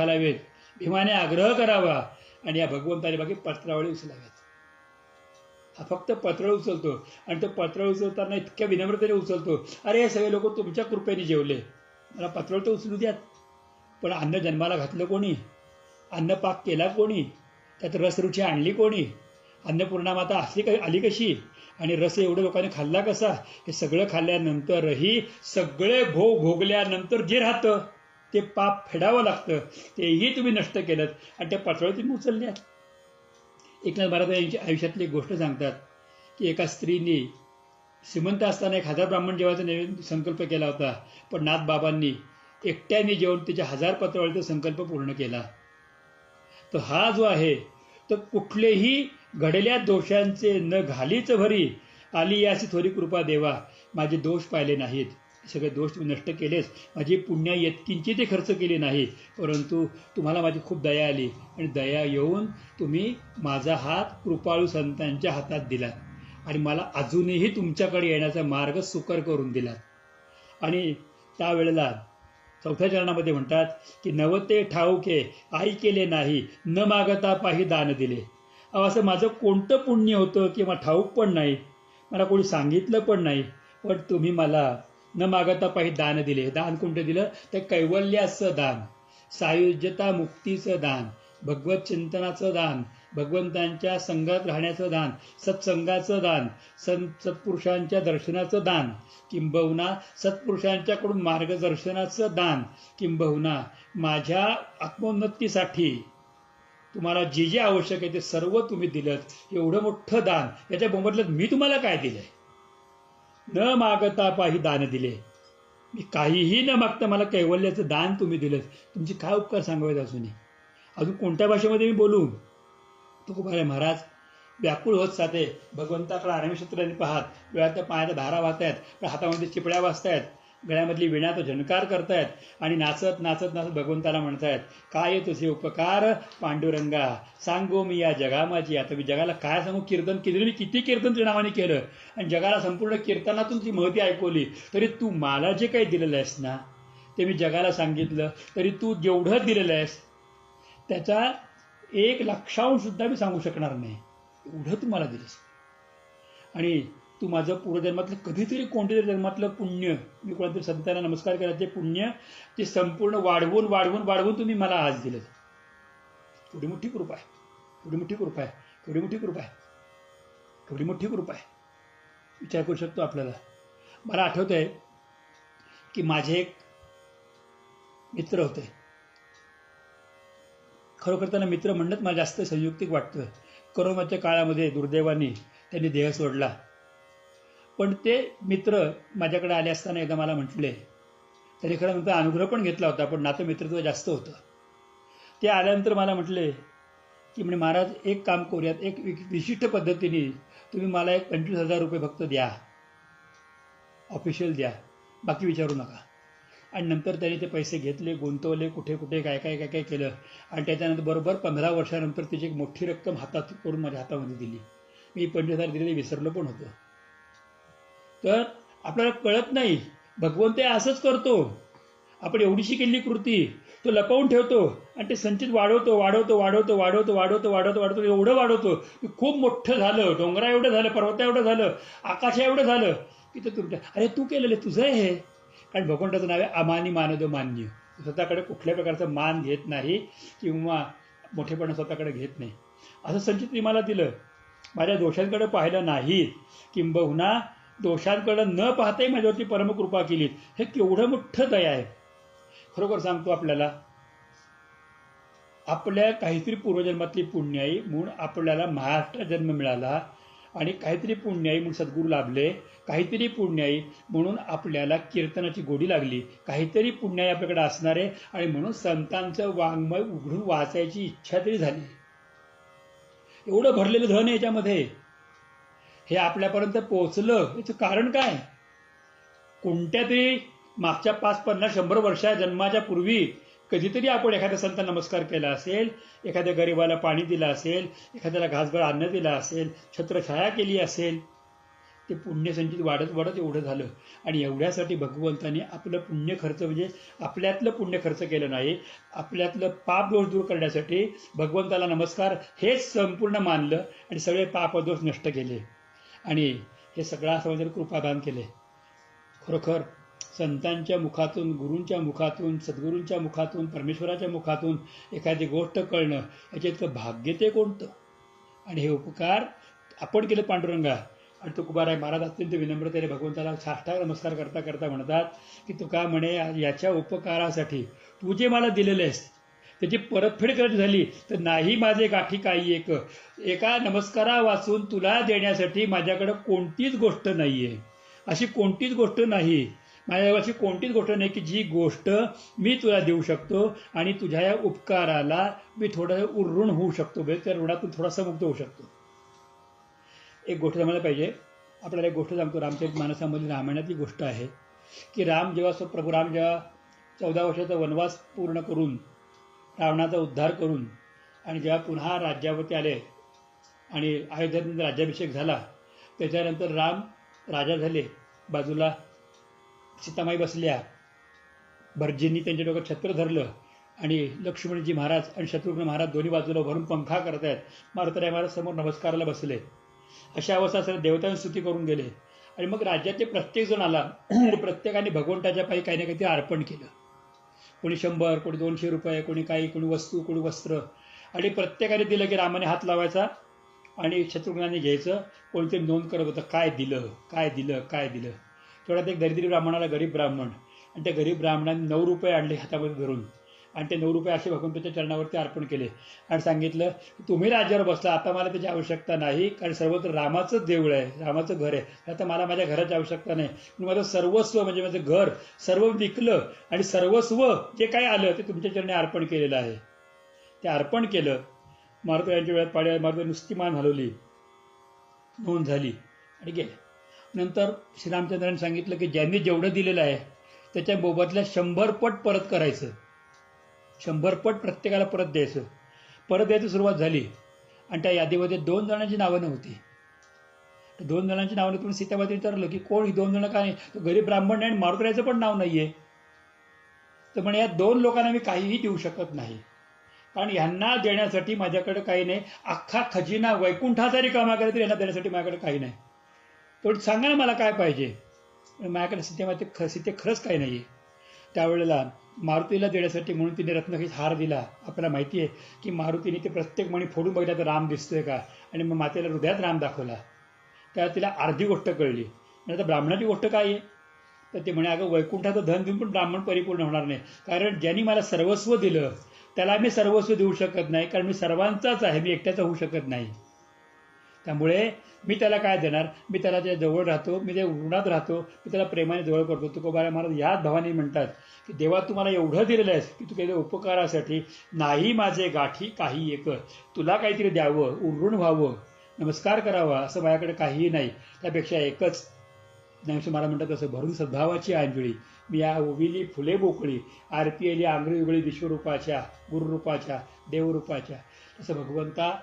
हा फक्त पत्रळ उचलतो आणि तो पत्रळ उचलताना इतक्या विनम्रतेने उचलतो, अरे हे सगळे लोक तुमच्या कृपेने जेवले, मला पत्रळ तर उचलू द्यात. पण अन्न जन्माला घातलं कोणी? अन्न पाक केला कोणी? त्यात रसरुची आणली कोणी? अन्नपूर्णा माता आली कशी? आणि रस एवढ्या लोकांनी खाल्ला कसा? हे सगळं खाल्ल्यानंतरही सगळे भोग भोगल्यानंतर जे राहतं ते पाप फेडावं लागतं, तेही तुम्ही नष्ट केलं आणि त्या पत्रळ तुम्ही उचलल्यात. एकनाथ महाराज यांच्या आयुष्यातली एक गोष्ट सांगतात की एका स्त्रीने श्रीमंत असताना 1000 ब्राह्मण जेवायचा संकल्प केला होता, पण नाथबाबांनी एकट्याने जेवण तिच्या 1000 पत्रावळीचा संकल्प पूर्ण केला. तर हा जो आहे तर कुठलेही घडल्या दोषांचे न घालीच भरी, आली याची थोडी कृपा देवा, माझे दोष पाहिले नाहीत, सगळे दोष तुम्ही नष्ट केलेच, माझी पुण्य येतकिंची ते खर्च केली नाही, परंतु तुम्हाला माझी खूप दया आली आणि दया येऊन तुम्ही माझा हात कृपाळू संतांच्या हातात दिलात आणि मला अजूनही तुमच्याकडे येण्याचा मार्ग सुकर करून दिलात. आणि त्यावेळेला 4थ्या चरणामध्ये म्हणतात की नवते ठाऊके आई केले नाही, न मागता पाही दान दिले. असं माझं कोणतं पुण्य होतं की मला ठाऊक पण नाही, मला कोणी सांगितलं पण नाही, पण तुम्ही मला न मागता पाही दान दिले. दान कोणतं दिलं? तर कैवल्याचं दान, सायुज्यता मुक्तीचं दान, भगवत चिंतनाचं दान, भगवंतांच्या संघात राहण्याचं दान, सत्संगाचं दान, सत्पुरुषांच्या दर्शनाचं दान, किंबहुना सत्पुरुषांच्याकडून मार्गदर्शनाचं दान, किंबहुना माझ्या आत्मोन्नतीसाठी तुम्हाला जे जे आवश्यक आहे ते सर्व तुम्ही दिलं. एवढं मोठं दान, याच्या मोबदल्यात मी तुम्हाला काय दिलंय? न मागता पाही दान दिले. मी काहीही न मागता मला कैवल्याचं दान तुम्ही दिलं. तुमचे काय उपकार सांगावेत अजून कोणत्या भाषेमध्ये मी बोलू? तुकोबाराय महाराज व्याकुळ होत जाते, भगवंताकडे आरामीक्षेत्राने पाहत, वेळात पाण्याच्या धारा वाहत आहेत, हातामध्ये चिपळ्या वाजतायत, गळ्यामधली विणा तो झणकार करतायत आणि नाचत नाचत नाचत भगवंताला म्हणतायत, काय तुझे उपकार पांडुरंगा, सांगो मी या जगा माझी. आता मी जगाला काय सांगू? कीर्तन केलं, मी किती कीर्तन तुझ्या नावाने केलं आणि जगाला संपूर्ण कीर्तनातून ती महती ऐकवली, तरी तू मला जे काही दिलेलं आहेस ना ते मी जगाला सांगितलं, तरी तू जेवढं दिलेलं आहेस त्याचा 1,00,000 सुद्धा मी सांगू शकणार नाही, एवढं तू मला दिलंस. आणि तू माझं पूर्वजन्मातलं कधीतरी कोणत्यातरी जन्मातलं पुण्य, मी कोणातरी संतांना नमस्कार केला, ते पुण्य ते संपूर्ण वाढवून वाढवून वाढवून तुम्ही मला आज दिलं. थोडी मोठी कृपा आहे, थोडी मोठी कृपा आहे, थोडी मोठी कृपा आहे, थोडी मोठी कृपा आहे. विचार करू शकतो आपल्याला. मला आठवत आहे की माझे एक मित्र होते, खरोखर त्यांना मित्र म्हणणंच मला जास्त संयुक्तिक वाटतं. कोरोनाच्या काळामध्ये दुर्दैवाने त्यांनी देह सोडला, पण ते मित्र माझ्याकडे आले असताना एकदा मला म्हटले, त्यांनी खरं नंतर अनुग्रह पण घेतला होता, पण नातं मित्रत्व जास्त होतं. ते आल्यानंतर मला म्हटले की म्हणे महाराज एक काम करूयात, एक विशिष्ट पद्धतीने तुम्ही मला एक 25,000 रुपये फक्त द्या, ऑफिशियल द्या, बाकी विचारू नका. आणि नंतर त्यांनी ते पैसे घेतले, गुंतवले, कुठे कुठे काय काय काय काय केलं आणि त्याच्यानंतर बरोबर 15 वर्षानंतर त्याची एक मोठी रक्कम हातात करून माझ्या हातामध्ये दिली. मी 25,000 दिलेले विसरलो पण होतो. तर आपल्याला कळत नाही, भगवंत असंच करतो. आपण एवढीशी केलेली कृती तो लपवून ठेवतो आणि ते संचित वाढवतो वाढवतो वाढवतो वाढवतो वाढवतो वाढवतो वाढवतो एवढं वाढवतो की खूप मोठं झालं, डोंगरा एवढं झालं, पर्वता एवढं झालं, आकाशा एवढं झालं की ते तुमच्या अरे तू केलेलं तुझं आहे. कारण भगवंताचं नाव आहे अमानी मानद मान्य. स्वतःकडे कुठल्या प्रकारचा मान घेत नाही किंवा मोठेपणा स्वतःकडे घेत नाही. असं संचित मला दिलं, माझ्या दोषांकडे पाहिलं नाही, किंबहुना दोषांकडे न पाहताही माझ्यावरती परमकृपा केली. हे केवढं मोठं दया आहे. खरोखर सांगतो आपल्याला, आपल्या काहीतरी पूर्वजन्मातली पुण्याई म्हणून आपल्याला महाराष्ट्रात जन्म मिळाला आणि काहीतरी पुण्याई म्हणून सद्गुरू लाभले, काहीतरी पुण्याई म्हणून आपल्याला कीर्तनाची गोडी लागली, काहीतरी पुण्याई आपल्याकडे असणारे आणि म्हणून संतांचं वाङ्मय उघडून वाचायची इच्छा तरी झाली. एवढं भरलेलं धन आहे याच्यामध्ये. हे आपल्यापर्यंत पोहोचलं याचं कारण काय? कोणत्या तरी मागच्या 5, 50, 100 वर्षा जन्माच्या पूर्वी कधीतरी आपण एखाद्या संतांना नमस्कार केला असेल, एखाद्या गरीबाला पाणी दिलं असेल, एखाद्याला घासभर अन्न दिलं असेल, छत्रछाया केली असेल, ते पुण्यसंचित वाढत वाढत एवढं झालं. आणि एवढ्यासाठी भगवंताने आपलं पुण्य खर्च म्हणजे आपल्यातलं पुण्य खर्च केलं नाही, आपल्यातलं पाप दोष दूर करण्यासाठी भगवंताला नमस्कार हेच संपूर्ण मानलं आणि सगळे पापदोष नष्ट केले आणि हे सगळा समाजाला कृपादान केले. खरोखर संतांच्या मुखातून, गुरूंच्या मुखातून, सद्गुरूंच्या मुखातून, परमेश्वराच्या मुखातून एखादी गोष्ट कळणं याचे इतकं भाग्य ते कोणतं. आणि हे उपकार आपण केले पांडुरंगा. आणि तुकोबाराय महाराज अत्यंत विनम्रतेने भगवंताला साष्टांग नमस्कार करता करता म्हणतात की तुका म्हणे याच्या उपकारासाठी तू जे मला दिलेलं आहेस त्याची परतफेड करायची झाली तर नाही माझे गाठी काही एक, एका नमस्कारा वाचून तुला देण्यासाठी माझ्याकडे कोणतीच गोष्ट नाहीये. अशी कोणतीच गोष्ट नाही माझ्याजवळ, अशी कोणतीच गोष्ट नाही की जी गोष्ट मी तुला देऊ शकतो आणि तुझ्या या उपकाराला मी थोडं ऋण होऊ शकतो, त्या ऋणातून थोडासा मुक्त होऊ शकतो. एक गोष्ट सांगायला पाहिजे. आपल्याला एक गोष्ट सांगतो, रामचरितमानसामधील रामायणातली गोष्ट आहे की प्रभू राम जेव्हा 14 वर्षाचा वनवास पूर्ण करून रावणाचा उद्धार करून आणि जेव्हा पुन्हा राज्यावरती आले आणि अयोध्येत राज्याभिषेक झाला, त्याच्यानंतर राम राजा झाले. बाजूला सीतामाई बसल्या, भटजींनी त्यांच्या डोक्यात छत्र धरलं आणि लक्ष्मणजी महाराज आणि शत्रुघ्न महाराज दोन्ही बाजूला भरून पंखा करत आहेत. मारुतराय महाराज समोर नमस्काराला बसले. अशा अवस्था सर देवतांनी स्तुती करून गेले. आणि मग राज्यातले प्रत्येक जण आला. प्रत्येकाने भगवंताच्या पायी काही ना काहीतरी अर्पण केलं. कोणी 100, कोणी 200 रुपये, कोणी काही, कोणी वस्तू, कोणी वस्त्र. आणि प्रत्येकाने दिलं की रामाने हात लावायचा आणि शत्रुघ्नाने घ्यायचं. कोणीतरी नोंद करत होतं काय दिलं काय दिलं काय दिलं. तेवढ्यात एक दरिद्री ब्राह्मणाला, गरीब ब्राह्मण, आणि त्या गरीब ब्राह्मणाने 9 रुपये आणले हातामध्ये धरून आणि ते 9 रुपये असे भगवंताच्या चरणावरती अर्पण केले आणि सांगितलं की तुम्ही राज्यावर बसला, आता मला त्याची आवश्यकता नाही, कारण सर्वत्र रामाचंच देऊळ आहे, रामाचं घर आहे, आता मला माझ्या घराची आवश्यकता नाही. माझं सर्वस्व म्हणजे माझं घर सर्व विकलं आणि सर्वस्व जे काही आलं ते तुमच्या चरणी अर्पण केलेलं आहे. ते अर्पण केलं. मारुती यांच्या वेळात पाड्या मारुती नुसती मान हलवली, नोंद झाली आणि गेले. नंतर श्रीरामचंद्रांनी सांगितलं की ज्यांनी जेवढं दिलेलं आहे त्याच्या मोबदल्यात 100 पट परत करायचं, 100 पट प्रत्येकाला परत द्यायचं. परत द्यायची सुरुवात झाली आणि त्या यादीमध्ये 2 जणांची नावं नव्हती. 2 जणांची नावं नव्हती. सीतामातीने विचारलं की कोण ही 2 जण का नाही. तो गरीब ब्राह्मण नाही आणि मारुतीरायचं पण नाव नाहीये. तर म्हणे या 2 लोकांना मी काहीही देऊ शकत नाही, कारण यांना देण्यासाठी माझ्याकडे काही नाही. अख्खा खजिना वैकुंठाचा रिकामा केला तरी यांना देण्यासाठी माझ्याकडे काही नाही. तेवढं सांगा ना मला काय पाहिजे. माझ्याकडे सीते खरंच काही नाही आहे. त्यावेळेला मारुतीला देण्यासाठी म्हणून तिने रत्नखचित हार दिला. आपल्याला माहिती आहे की मारुतीने ते प्रत्येक मणी फोडून बघितला तर राम दिसतोय का, आणि मग मातेला हृदयात राम दाखवला. त्यावेळेला तिला अर्धी गोष्ट कळली. म्हणजे ब्राह्मणाची गोष्ट काय आहे तर ते म्हणे अगं वैकुंठाचं धन देऊन पण ब्राह्मण परिपूर्ण होणार नाही, कारण ज्यांनी मला सर्वस्व दिलं त्याला मी सर्वस्व देऊ शकत नाही, कारण मी सर्वांचाच आहे, मी एकट्याचा होऊ शकत नाही. त्यामुळे मी त्याला काय देणार. मी त्याला त्या जवळ राहतो, मी त्या ऋणात राहतो, मी त्याला प्रेमाने जवळ करतो. तुकोबाराय महाराज याच भावाने म्हणतात की देवा तू मला एवढं दिलेलं आहेस की तू केलेल्या उपकारासाठी नाही माझे गाठी काही एक, तुला काहीतरी द्यावं, उरून व्हावं, नमस्कार करावा असं माझ्याकडे काहीही नाही. त्यापेक्षा एकच, ज्ञानेश्वर महाराज म्हणतात तसं, भरून सद्भावाची अंजळी मी या ओविली फुले बोकळी, आरती आली आंगळी उघळी विश्वरूपाच्या, गुरुरूपाच्या, देवरूपाच्या. तसं भगवंता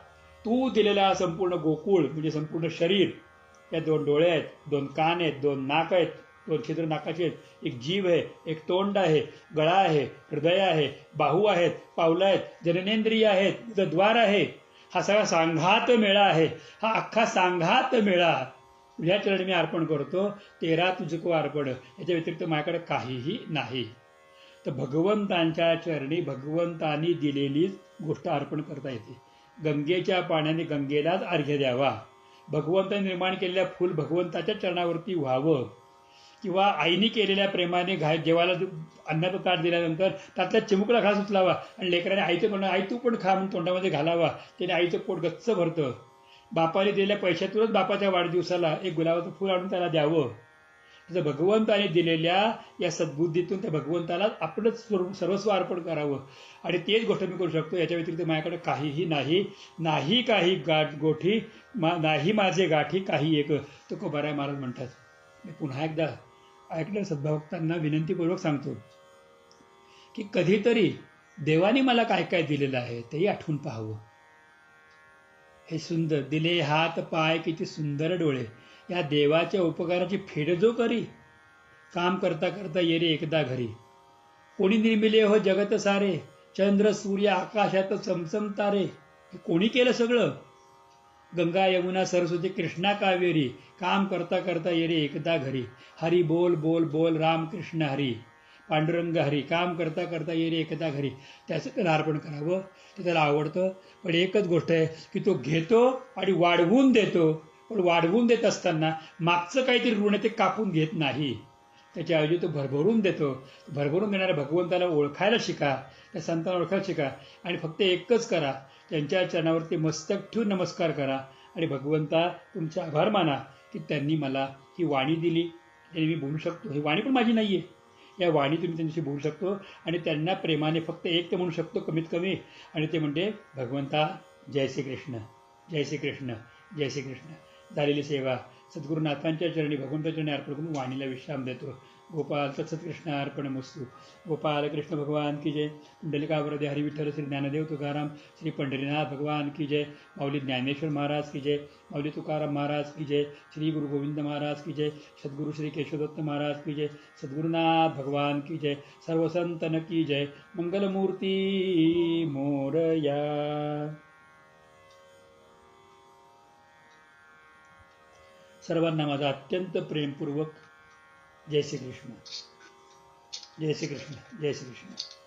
तू दिलेला संपूर्ण गोकुळ म्हणजे संपूर्ण शरीर, या 2 डोळे आहेत, 2 कान आहेत, 2 नाक आहेत, 2 छिद्र नाकाचे आहेत, एक जीव आहे, एक तोंड आहे, गळा आहे, हृदय आहे, बाहू आहेत, पावलं आहेत, जननेंद्रिय आहेत, द्वार आहे. हा सगळा सांघात मेळा आहे. हा अख्खा सांघात मेळा तुझ्या चरणी मी अर्पण करतो. तेरा तुझको अर्पण, याच्या व्यतिरिक्त माझ्याकडे काहीही नाही. तर भगवंतांच्या चरणी भगवंतांनी दिलेली गोष्ट अर्पण करता येते. गंगेच्या पाण्याने गंगेलाच अर्घ्य द्यावा. भगवंताने निर्माण केलेल्या फूल भगवंताच्या चरणावरती व्हावं, किंवा आईने केलेल्या प्रेमाने जेवायला अन्नाचं ताट दिल्यानंतर त्यातला चिमुकला घास उचलावा आणि लेकराने आईचं म्हणणं आई तू पण खा म्हणून तोंडामध्ये घालावा. त्याने आईचं पोट गच्च भरतं. बापाने दिलेल्या पैशातूनच बापाच्या वाढदिवसाला एक गुलाबाचं फूल आणून त्याला द्यावं. तसं भगवंताने दिलेल्या या सद्बुद्धीतून त्या भगवंताला आपलंच सर्वस्व अर्पण करावं. आणि तेच गोष्ट मी करू शकतो. याच्या व्यतिरिक्त माझ्याकडे काहीही नाही. नाही काही गोठी नाही माझे गाठी काही एक, तुकोबाराय महाराज म्हणतात. मी पुन्हा एकदा ऐकलं सद्भक्तांना विनंतीपूर्वक सांगतो की कधीतरी देवाने मला काय काय दिलेलं आहे तेही आठवून पाहावं. हे सुंदर दिले हात पाय, किती सुंदर डोळे, या देवाच्या उपकाराची फेड जो करी, काम करता करता ये रे एकदा घरी. कोणी निर्मिले हो जगत सारे, चंद्र सूर्य आकाशात चमचम तारे. हे कोणी केलं सगळं? गंगा यमुना सरस्वती कृष्णा कावेरी, काम करता करता ये रे एकदा घरी. हरी बोल बोल बोल राम कृष्ण हरी, पांडुरंग हरी, काम करता करता ये रे एकदा घरी. त्याचं त्याला अर्पण करावं, ते त्याला आवडतं. पण एकच गोष्ट आहे की तो घेतो आणि वाढवून देतो, पण वाढवून देत असताना मागचं काहीतरी ऋण ते कापून घेत नाही. त्याच्याऐवजी तो भरभरून देतो. भरभरून देणाऱ्या भगवंताला ओळखायला शिका, त्या संतांना ओळखायला शिका आणि फक्त एकच करा, त्यांच्या चरणावरती मस्तक ठेवून नमस्कार करा आणि भगवंता तुमचे आभार माना की त्यांनी मला ही वाणी दिली, त्यांनी मी बोलू शकतो. ही वाणी पण माझी नाही आहे, या वाणी तुम्ही त्यांच्याशी बोलू शकतो आणि त्यांना प्रेमाने फक्त एक ते म्हणू शकतो कमीत कमी, आणि ते म्हणते भगवंता जय श्री कृष्ण, जय श्री कृष्ण, जय श्री कृष्ण. झालेली सेवा सद्गुरुनाथांच्या चरणी भगवंताच्या चरणी अर्पण करून वाणीला विश्राम देतो. गोपाल तत्सत्कृष्ण अर्पण मस्तू. गोपाल कृष्ण भगवान की जय. पुंडलिकावरदे हरी विठ्ठल श्री ज्ञानदेव तुकाराम श्री पंढरीनाथ भगवान की जय. माऊली ज्ञानेश्वर महाराज की जय. माऊली तुकाराम महाराज की जय. श्री गुरु गोविंद महाराज की जय. सद्गुरु श्री केशवदत्त महाराज की जय. सद्गुरुनाथ भगवान की जय. सर्व संतन की जय. मंगलमूर्ती मोरया. सर्वांना माझा अत्यंत प्रेमपूर्वक जय श्री कृष्ण, जय श्री कृष्ण, जय श्री कृष्ण.